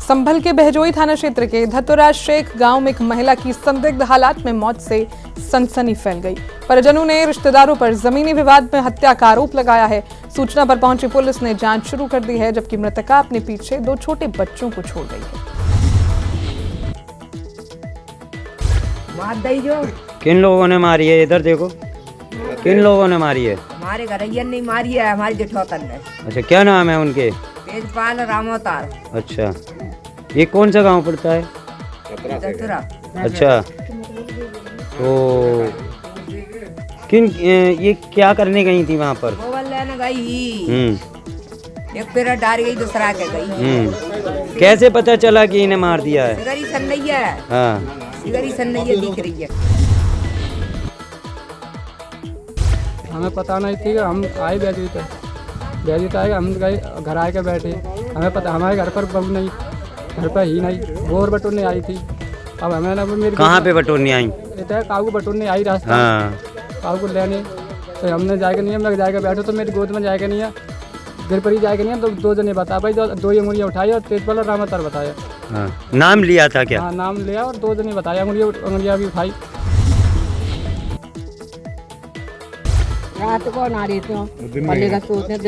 संभल के बहजोई थाना क्षेत्र के धतुरा शेख गांव में एक महिला की संदिग्ध हालात में मौत से सनसनी फैल गई। परिजनों ने रिश्तेदारों पर जमीनी विवाद में हत्या का आरोप लगाया है। सूचना पर पहुंची पुलिस ने जांच शुरू कर दी है, जबकि मृतका अपने पीछे 2 छोटे बच्चों को छोड़ गई है। किन लोगों ने मारी है? इधर देखो, किन लोगों ने मारी है? हमारे घरैया ने मारी है, हमारे जेठौतन ने। अच्छा, क्या नाम है उनके? तेजपाल रामोतार। अच्छा, ये कौन सा गांव पड़ता है? धतुरा। अच्छा, तो किन ये क्या करने गई थी वहाँ पर? मोबाइल लेने गई। एक पेड़ डाल गई, दूसरा के गई। कैसे पता चला कि इन्हें मार दिया है? सिगरी सन्नैया है। हाँ, सिगरी सन्नैया दिख रही है। हमें पता नहीं थी, हम आए बैजी आए, हम गए घर आके बैठे। हमें पता, हमारे घर पर बहू नहीं, घर पर ही नहीं, वो और बटोरने आई थी। अब हमें ना मेरी कहाँ पे बटोरने आई? काऊ बटोरने आई रास्ता। हाँ, काऊ को लेने तो हमने जाएगा नहीं है, मैं जाएगा बैठो तो मेरी गोद में जाएगा नहीं है, घर पर ही जाएगा नहीं है। तो 2 जने बता भाई, 2 अंगुलियाँ उठाई और तेजपाल और रामातार बताया। हाँ, नाम लिया था क्या? हाँ, नाम लिया और 2 जने बताया, अंगुलियाँ भी उठाई। रात को आ रही थी, दिन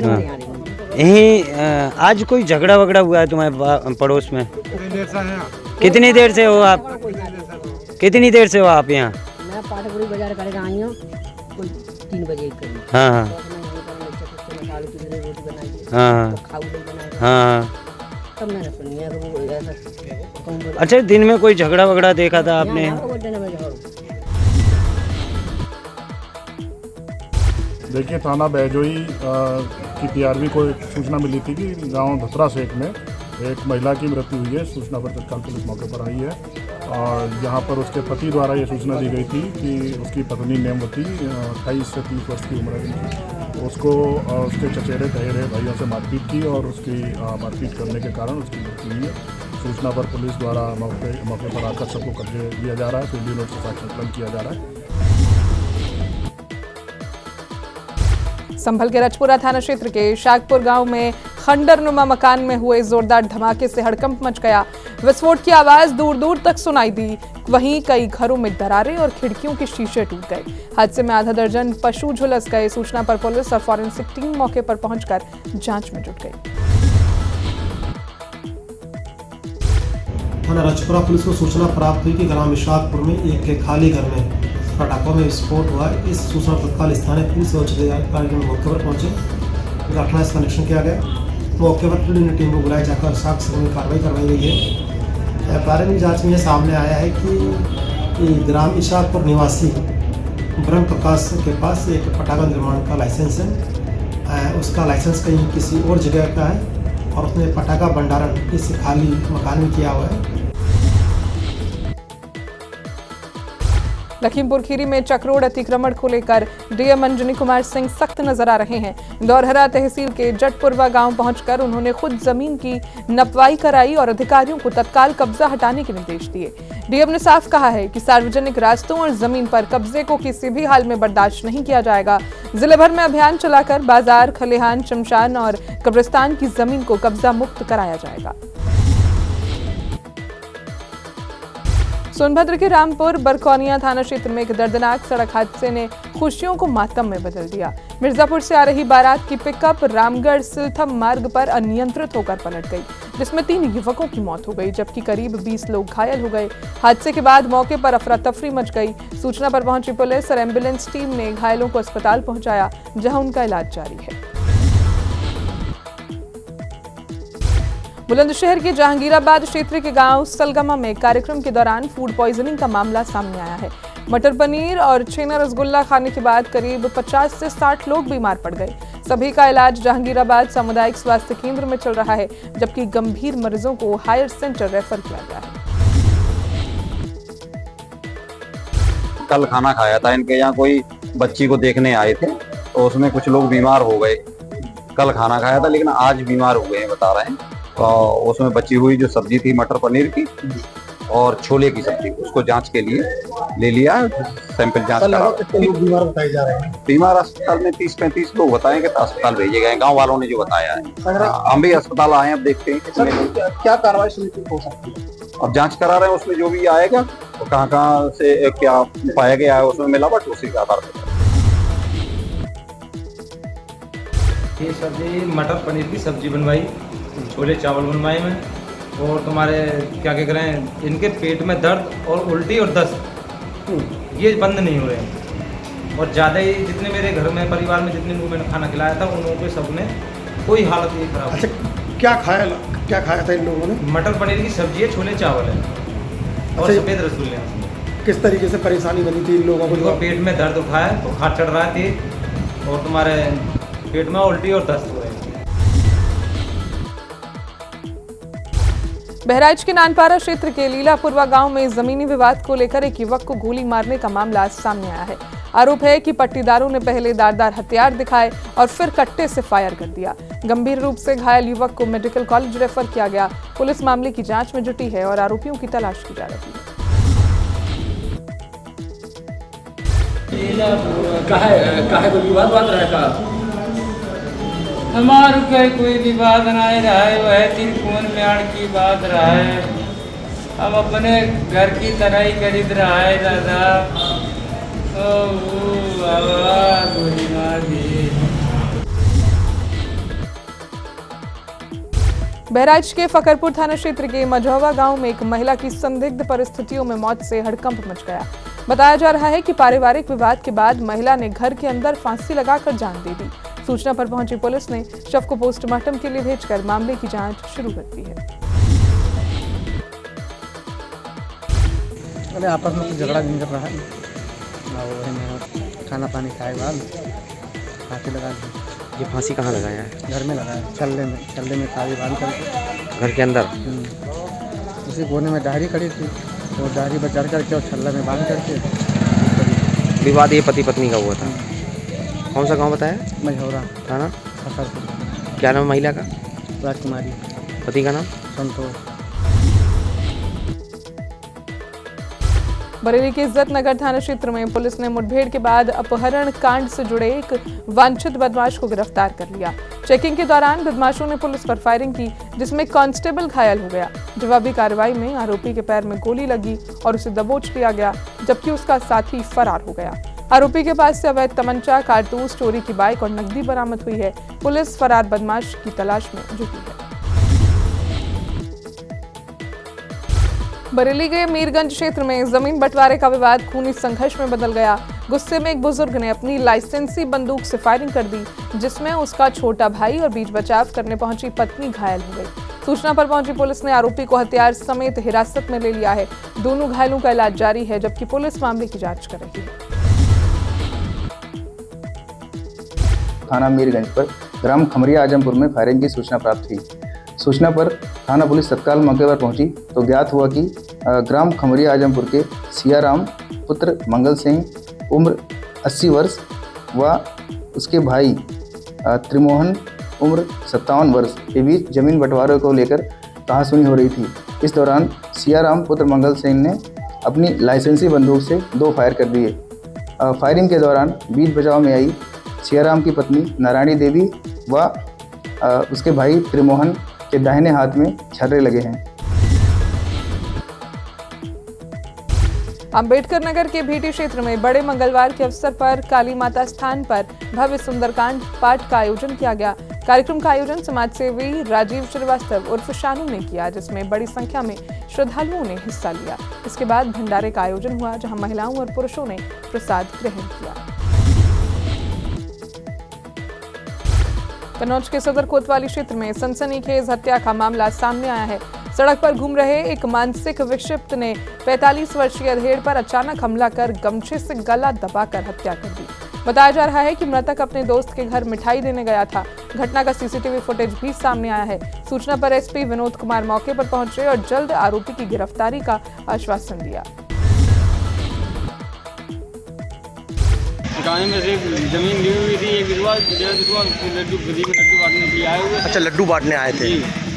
में आ रही। आज कोई झगड़ा वगड़ा हुआ है तुम्हारे पड़ोस में? कितनी देर से हो आप? कितनी देर से हो आप यहाँ? मैं पाटपुरी बाजार करेगा आई हूँ, 3 बजे करीब। हाँ हाँ हाँ हाँ। तब मैंने सुनी। अच्छा, दिन में कोई झगड़ा वगड़ा देखा था आपने? देखिए, थाना बहजोई की पीआरवी को एक सूचना मिली थी कि गांव धतुरा शेख में एक महिला की मृत्यु हुई है। सूचना पर तत्काल पुलिस मौके पर आई है और यहाँ पर उसके पति द्वारा ये सूचना दी गई थी कि उसकी पत्नी नेमवती 28 से 30 वर्ष की उम्र है, उसको उसके चचेरे तहेरे भाइयों से मारपीट की और उसकी मारपीट करने के कारण उसकी मृत्यु हुई है। सूचना पर पुलिस द्वारा मौके पर आकर सबको कब्जे लिया जा रहा है, फील्ड यूनिट से साक्ष्य संकलन किया जा रहा है। संभल के रजपुरा थाना क्षेत्र के शाकपुर गांव में खंडरनुमा मकान में हुए जोरदार धमाके से हड़कंप मच गया। विस्फोट की आवाज दूर दूर तक सुनाई दी। वहीं कई घरों में दरारें और खिड़कियों के शीशे टूट गए। हादसे में आधा दर्जन पशु झुलस गए। सूचना पर पुलिस और फॉरेंसिक टीम मौके पर पहुंचकर जांच में जुट गई। थाना रजपुरा पुलिस को सूचना प्राप्त हुई कि ग्राम शाकपुर में एक खाली घर में पटाखों में विस्फोट हुआ। इस सूचना तत्काल स्थानीय पुलिस और अधिकारी मौके पर पहुंचे। घटना का निरीक्षण किया गया। मौके पर फील्ड टीम को बुलाया जाकर साक्ष्य संबंधी कार्रवाई करवाई गई है। प्रारंभिक जांच में यह सामने आया है कि ग्राम शाकपुर निवासी ब्रह्म प्रकाश के पास एक पटाखा निर्माण का लाइसेंस है। उसका लाइसेंस कहीं किसी और जगह का है और उसने पटाखा भंडारण इस खाली मकान में किया हुआ है। लखीमपुर खीरी में चक्रोड़ अतिक्रमण को लेकर डीएम अंजनी कुमार सिंह सख्त नजर आ रहे हैं। दौरहरा तहसील के जटपुरवा गांव पहुंचकर उन्होंने खुद जमीन की नपवाई कराई और अधिकारियों को तत्काल कब्जा हटाने के निर्देश दिए। डीएम ने साफ कहा है कि सार्वजनिक रास्तों और जमीन पर कब्जे को किसी भी हाल में बर्दाश्त नहीं किया जाएगा। जिले भर में अभियान चलाकर बाजार, खलिहान, शमशान और कब्रिस्तान की जमीन को कब्जा मुक्त कराया जाएगा। सोनभद्र के रामपुर बरकौनिया थाना क्षेत्र में एक दर्दनाक सड़क हादसे ने खुशियों को मातम में बदल दिया। मिर्जापुर से आ रही बारात की पिकअप रामगढ़ सिलथम मार्ग पर अनियंत्रित होकर पलट गई, जिसमें 3 युवकों की मौत हो गई, जबकि करीब 20 लोग घायल हो गए। हादसे के बाद मौके पर अफरा तफरी मच गई। सूचना पर पहुंची पुलिस और एम्बुलेंस टीम ने घायलों को अस्पताल पहुंचाया, जहां उनका इलाज जारी है। बुलंदशहर के जहांगीराबाद क्षेत्र के गांव सलगमा में कार्यक्रम के दौरान फूड पॉइजनिंग का मामला सामने आया है। मटर पनीर और छेना रसगुल्ला खाने के बाद करीब 50 से 60 लोग बीमार पड़ गए। सभी का इलाज जहांगीराबाद सामुदायिक स्वास्थ्य केंद्र में चल रहा है, जबकि गंभीर मरीजों को हायर सेंटर रेफर किया गया है। कल खाना खाया था इनके यहाँ, कोई बच्ची को देखने आए थे तो उसमें कुछ लोग बीमार हो गए। कल खाना खाया था लेकिन आज बीमार हो गए हैं, बता रहे हैं। तो उसमें बची हुई जो सब्जी थी मटर पनीर की, और छोले की सब्जी, उसको जांच के लिए ले लिया, सैंपल जांच करा। कितने लोग बीमार बताए जा रहे हैं? बीमार अस्पताल में 30-35 लोग बताएं कि अस्पताल भेजे गए, गांव वालों ने जो बताया है। हम भी अस्पताल आए, अब देखते हैं कितने लोग। क्या कार्रवाई सुनिश्चित हो सकती है? अब जांच करा रहे हैं, उसमें जो भी आएगा तो कहाँ से क्या पाया गया है उसमें मिलावट, उसी के आधार पर। ये सब्जी मटर पनीर की सब्जी बनवाई, छोले चावल बनवाए मैं, और तुम्हारे क्या कह रहे हैं, इनके पेट में दर्द और उल्टी और दस्त ये बंद नहीं हो रहे हैं। और ज़्यादा ही जितने मेरे घर में परिवार में जितने लोगों मैंने खाना खिलाया था उन लोगों के सबने कोई हालत नहीं खराब। अच्छा, क्या खाया था इन लोगों ने? मटर पनीर की सब्जी है, छोले चावल है और अच्छा, सफ़ेद रसगुल्ले हैं। किस तरीके से परेशानी बनी थी इन लोगों उनको पेट में दर्द उठा है, बुखार चढ़ रहा थी और तुम्हारे पेट में उल्टी और दस्त हो रहे हैं। बहराइच के नानपारा क्षेत्र के लीलापुरवा गांव में जमीनी विवाद को लेकर एक युवक को गोली मारने का मामला आज सामने आया है। आरोप है कि पट्टीदारों ने पहले धारदार हथियार दिखाए और फिर कट्टे से फायर कर दिया। गंभीर रूप से घायल युवक को मेडिकल कॉलेज रेफर किया गया। पुलिस मामले की जांच में जुटी है और आरोपियों की तलाश की जा रही है। हमारे कोई विवाद नहीं रहा है, वह त्रिकोण म्याण की बात रहा है। हम अपने घर की तरह ही खरीद रहा है दादा। गोली मार दी। बहराइच के फकरपुर थाना क्षेत्र के मझौवा गांव में एक महिला की संदिग्ध परिस्थितियों में मौत से हड़कंप मच गया। बताया जा रहा है कि पारिवारिक विवाद के बाद महिला ने घर के अंदर फांसी लगाकर जान दे दी। सूचना पर पहुंची पुलिस ने शव को पोस्टमार्टम के लिए भेजकर मामले की जांच शुरू कर दी है। अरे आपस में कुछ झगड़ा नहीं कर रहा है और खाना पानी खाए बाद फांसी लगा दी। ये फांसी कहाँ लगाया है? घर में लगाया, छल्ले में काली बांध करके घर के अंदर। उसी कोने में डायरी खड़ी थी, वो डायरी बचा करके और छल्ले में बांध करके। विवाद ये पति पत्नी का हुआ था। कौन सा गांव बताया? मझौरा थाना फकरपुर। क्या नाम है महिला का? राजकुमारी। पति का नाम? संतोष। बरेली के इज्जत नगर थाना क्षेत्र में पुलिस ने मुठभेड़ के बाद अपहरण कांड से जुड़े एक वांछित बदमाश को गिरफ्तार कर लिया। चेकिंग के दौरान बदमाशों ने पुलिस पर फायरिंग की, जिसमें कांस्टेबल घायल हो गया। जवाबी कार्रवाई में आरोपी के पैर में गोली लगी और उसे दबोच लिया गया, जबकि उसका साथी फरार हो गया। आरोपी के पास से अवैध तमंचा, कारतूस, चोरी की बाइक और नकदी बरामद हुई है। पुलिस फरार बदमाश की तलाश में जुटी है। बरेली के मीरगंज क्षेत्र में जमीन बंटवारे का विवाद खूनी संघर्ष में बदल गया। गुस्से में एक बुजुर्ग ने अपनी लाइसेंसी बंदूक से फायरिंग कर दी, जिसमें उसका छोटा भाई और बीच बचाव करने पहुंची पत्नी घायल हो गई। सूचना पर पहुंची पुलिस ने आरोपी को हथियार समेत हिरासत में ले लिया है। दोनों घायलों का इलाज जारी है, जबकि पुलिस मामले की जांच कर रही है। थाना मीरगंज पर ग्राम खमरिया आजमपुर में फायरिंग की सूचना प्राप्त हुई। सूचना पर थाना पुलिस तत्काल मौके पर पहुंची तो ज्ञात हुआ कि ग्राम खमरिया आजमपुर के सियाराम पुत्र मंगल सिंह उम्र 80 वर्ष व उसके भाई त्रिमोहन उम्र 57 वर्ष के बीच जमीन बंटवारे को लेकर कहासुनी हो रही थी। इस दौरान सियाराम पुत्र मंगल सिंह ने अपनी लाइसेंसी बंदूक से 2 फायर कर दिए। फायरिंग के दौरान बीच बचाव में आई सियाराम की पत्नी नारायणी देवी व उसके भाई त्रिमोहन के दाहिने हाथ में छर्रे लगे हैं। अंबेडकर नगर के भीटी क्षेत्र में बड़े मंगलवार के अवसर पर काली माता स्थान पर भव्य सुंदरकांड पाठ का आयोजन किया गया। कार्यक्रम का आयोजन समाजसेवी राजीव श्रीवास्तव उर्फ शानू ने किया, जिसमें बड़ी संख्या में श्रद्धालुओं ने हिस्सा लिया। इसके बाद भंडारे का आयोजन हुआ, जहां महिलाओं और पुरुषों ने प्रसाद ग्रहण किया। कन्नौज के सदर कोतवाली क्षेत्र में सनसनीखेज हत्या का मामला सामने आया है। सड़क पर घूम रहे एक मानसिक विक्षिप्त ने 45 वर्षीय अधेड़ पर अचानक हमला कर गमछे से गला दबाकर हत्या कर दी। बताया जा रहा है कि मृतक अपने दोस्त के घर मिठाई देने गया था। घटना का सीसीटीवी फुटेज भी सामने आया है। सूचना पर एसपी विनोद कुमार मौके पर पहुंचे और जल्द आरोपी की गिरफ्तारी का आश्वासन दिया। गाँव में से जमीन ली हुई थी, लड्डू बांटने के लिए आए हुए। अच्छा, लड्डू बांटने आए थे।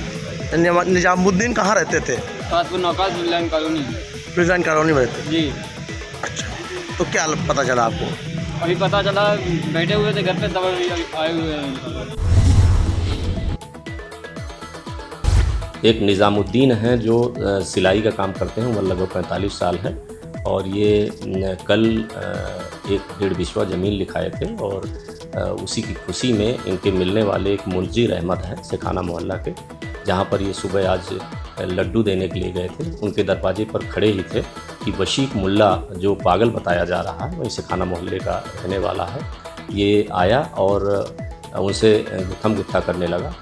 निजामुद्दीन कहाँ रहते थे? ताजपुर नौकाज मिलन कॉलोनी प्रिजाइन कॉलोनी में रहते जी। अच्छा, तो क्या पता चला आपको? अभी पता चला, बैठे हुए थे घर पे तब आए हुए हैं। एक निज़ामुद्दीन हैं जो सिलाई का काम करते हैं, उम्र लगभग 45 साल है और ये कल एक 1.5 बिस्वा ज़मीन लिखाए थे और उसी की खुशी में इनके मिलने वाले एक मुंजीर अहमद हैं सेखाना मोहल्ला के, जहां पर ये सुबह आज लड्डू देने के लिए गए थे। उनके दरवाजे पर खड़े ही थे कि वशीक मुल्ला जो पागल बताया जा रहा है, वही सेखाना मोहल्ले का रहने वाला है, ये आया और उनसे गुत्थम गुत्था करने लगा।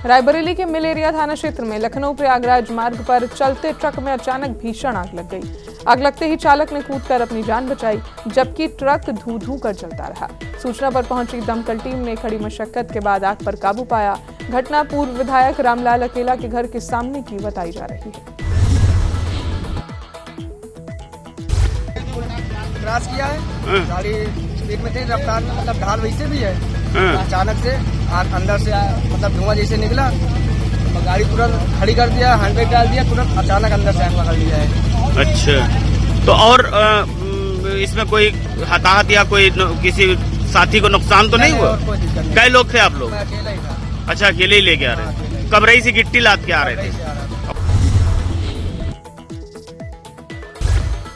रायबरेली के मिल एरिया थाना क्षेत्र में लखनऊ प्रयागराज मार्ग पर चलते ट्रक में अचानक भीषण आग लग गई। आग लगते ही चालक ने कूदकर अपनी जान बचाई, जबकि ट्रक धू धू कर चलता रहा। सूचना पर पहुंची दमकल टीम ने कड़ी मशक्कत के बाद आग पर काबू पाया। घटना पूर्व विधायक रामलाल अकेला के घर के सामने की बताई जा रही है। क्रॉस किया है, गाड़ी स्पीड में थी, रफ्तार में मतलब ढाल वैसे भी है। अचानक से अंदर से मतलब धुआं जैसे निकला, तो गाड़ी तुरंत खड़ी कर दिया, हैंड ब्रेक डाल दिया, तुरंत अचानक अंदर से आग पकड़ लिया है। अच्छा, तो और इसमें कोई हताहत या कोई किसी साथी को नुकसान तो नहीं हुआ? कई लोग थे आप लोग? अकेला ही था। अच्छा, अकेले ही लेके आ रहे थे? कबरई से गिट्टी लाद के आ रहे थे?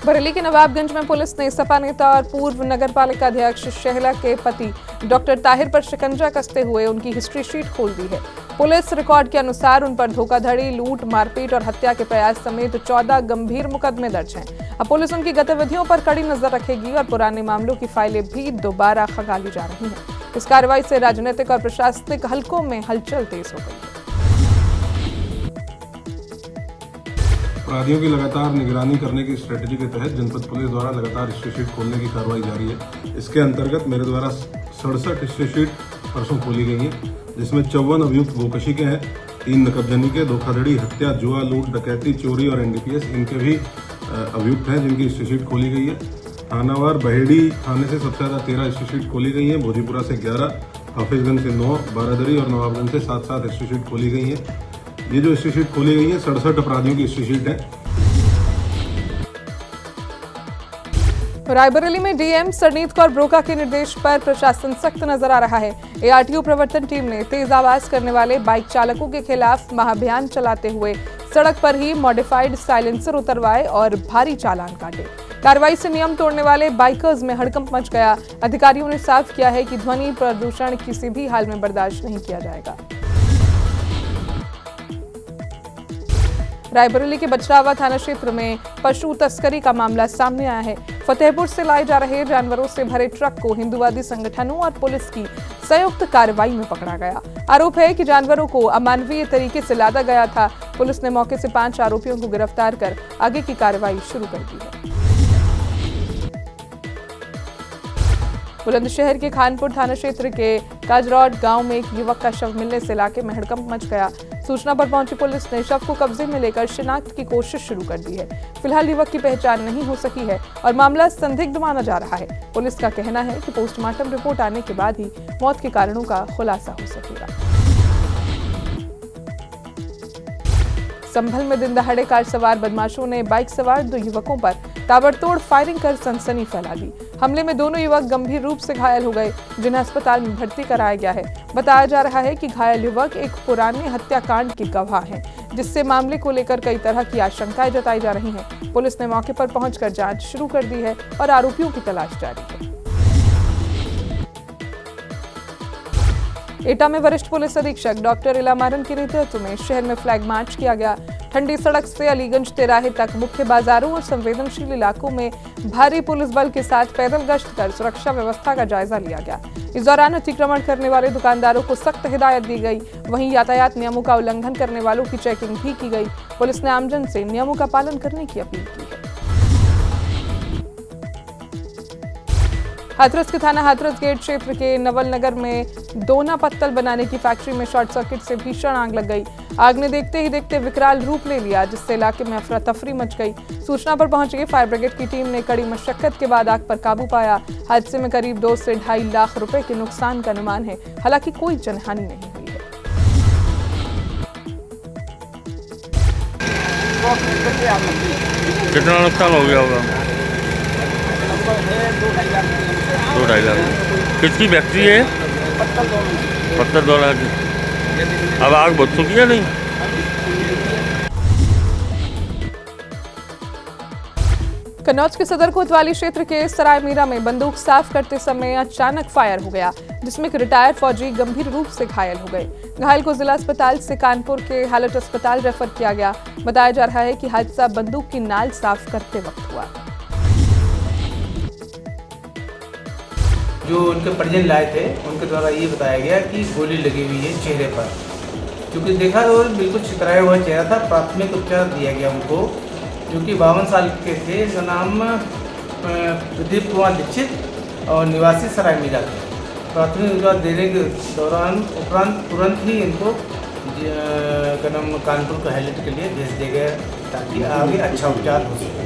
बरेली के नवाबगंज में पुलिस ने सपा नेता और पूर्व नगर पालिका अध्यक्ष शहला के पति डॉक्टर ताहिर पर शिकंजा कसते हुए उनकी हिस्ट्री शीट खोल दी है। पुलिस रिकॉर्ड के अनुसार उन पर धोखाधड़ी, लूट, मारपीट और हत्या के प्रयास समेत 14 गंभीर मुकदमे दर्ज हैं। अब पुलिस उनकी गतिविधियों पर कड़ी नजर रखेगी और पुराने मामलों की फाइलें भी दोबारा खंगाली जा रही हैं। इस कार्रवाई से राजनीतिक और प्रशासनिक हलकों में हलचल तेज हो गई है। अपराधियों की लगातार निगरानी करने की स्ट्रेटजी के तहत जनपद पुलिस द्वारा लगातार हिस्ट्री शीट खोलने की कार्रवाई जारी है। इसके अंतर्गत मेरे द्वारा 67 हिस्ट्री शीट परसों खोली गई हैं, जिसमें 54 अभियुक्त गोकशी के हैं, 3 नकबजनी के, धोखाधड़ी, हत्या, जुआ, लूट, डकैती, चोरी और NDPS इनके भी अभियुक्त हैं, जिनकी हिस्ट्री शीट खोली गई है। थानावार बहेड़ी थाने से सबसे ज़्यादा 13 हिस्ट्री शीट खोली गई हैं, भोजीपुरा से 11, हाफिजगंज से 9, बारादरी और नवाबगंज से 7-7 हिस्ट्री शीट खोली गई हैं। ये जो हिस्ट्री शीट खोली गई है 67 अपराधियों की हिस्ट्री शीट है। रायबरेली में डीएम सरनीत कौर ब्रोका के निर्देश पर प्रशासन सख्त नजर आ रहा है। ARTO प्रवर्तन टीम ने तेज आवाज करने वाले बाइक चालकों के खिलाफ महाअभियान चलाते हुए सड़क पर ही मॉडिफाइड साइलेंसर उतरवाए और भारी चालान काटे। कार्रवाई से नियम तोड़ने वाले बाइकर्स में हड़कंप मच गया। अधिकारियों ने साफ किया है कि ध्वनि प्रदूषण किसी भी हाल में बर्दाश्त नहीं किया जाएगा। रायबरेली के बछरावा थाना क्षेत्र में पशु तस्करी का मामला सामने आया है। फतेहपुर से लाए जा रहे जानवरों से भरे ट्रक को हिंदुवादी संगठनों और पुलिस की संयुक्त कार्रवाई में पकड़ा गया। आरोप है कि जानवरों को अमानवीय तरीके से लादा गया था। पुलिस ने मौके से 5 आरोपियों को गिरफ्तार कर आगे की कार्रवाई शुरू कर दी है। बुलंदशहर के खानपुर थाना क्षेत्र के काजरौड गांव में एक युवक का शव मिलने से इलाके में हड़कंप मच गया। सूचना पर पहुंची पुलिस ने शव को कब्जे में लेकर शिनाख्त की कोशिश शुरू कर दी है। फिलहाल युवक की पहचान नहीं हो सकी है और मामला संदिग्ध माना जा रहा है। पुलिस का कहना है कि पोस्टमार्टम रिपोर्ट आने के बाद ही मौत के कारणों का खुलासा हो सकेगा। संभल में दिन दहाड़े कार सवार बदमाशों ने बाइक सवार 2 युवकों पर ताबड़तोड़ फायरिंग कर सनसनी फैला दी। हमले में दोनों युवक गंभीर रूप से घायल हो गए, जिन्हें अस्पताल में भर्ती कराया गया है। बताया जा रहा है कि घायल युवक एक पुराने हत्याकांड के गवाह हैं, जिससे मामले को लेकर कई तरह की आशंकाएं जताई जा रही हैं। पुलिस ने मौके पर पहुंचकर जांच शुरू कर दी है और आरोपियों की तलाश जारी है। एटा में वरिष्ठ पुलिस अधीक्षक डॉक्टर इलामारन के नेतृत्व में शहर में फ्लैग मार्च किया गया। ठंडी सड़क से अलीगंज तिराहे तक मुख्य बाजारों और संवेदनशील इलाकों में भारी पुलिस बल के साथ पैदल गश्त कर सुरक्षा व्यवस्था का जायजा लिया गया। इस दौरान अतिक्रमण करने वाले दुकानदारों को सख्त हिदायत दी गई। वहीं यातायात नियमों का उल्लंघन करने वालों की चेकिंग भी की गई। पुलिस ने आमजन से नियमों का पालन करने की अपील की है। हाथरस के थाना हाथरस गेट क्षेत्र के नवल नगर में दोना पत्तल बनाने की फैक्ट्री में शॉर्ट सर्किट से भीषण आग लग गई। आग ने देखते ही देखते विकराल रूप ले लिया, जिससे इलाके में अफरा तफरी मच गई। सूचना पर पहुंची फायर ब्रिगेड की टीम ने कड़ी मशक्कत के बाद आग पर काबू पाया। हादसे में करीब 2 से 2.5 लाख रुपए के नुकसान का अनुमान है। हालांकि कोई जनहानि नहीं हुई है। कितना नुकसान हो गया होगा? 2-2.5 लाख। किसकी फैक्ट्री है? पत्थर दौला की। अब आग बुझ चुकी है नहीं? कन्नौज के सदर कोतवाली क्षेत्र के सराय मीरा में बंदूक साफ करते समय अचानक फायर हो गया, जिसमें एक रिटायर्ड फौजी गंभीर रूप से घायल हो गए। घायल को जिला अस्पताल से कानपुर के हालट अस्पताल रेफर किया गया। बताया जा रहा है कि हादसा बंदूक की नाल साफ करते वक्त हुआ। जो उनके परिजन लाए थे उनके द्वारा ये बताया गया कि गोली लगी हुई है चेहरे पर, क्योंकि देखा तो बिल्कुल छितराया हुआ चेहरा था। प्राथमिक उपचार दिया गया उनको, जो कि 52 साल के थे। इनका नाम प्रदीप कुमार दीक्षित और निवासी सराय मीरा थे। प्राथमिक उपचार देने के दौरान उपरांत तुरंत ही इनको कानपुर के हाईलाइट के लिए भेज दिया गया ताकि आगे अच्छा उपचार हो सके।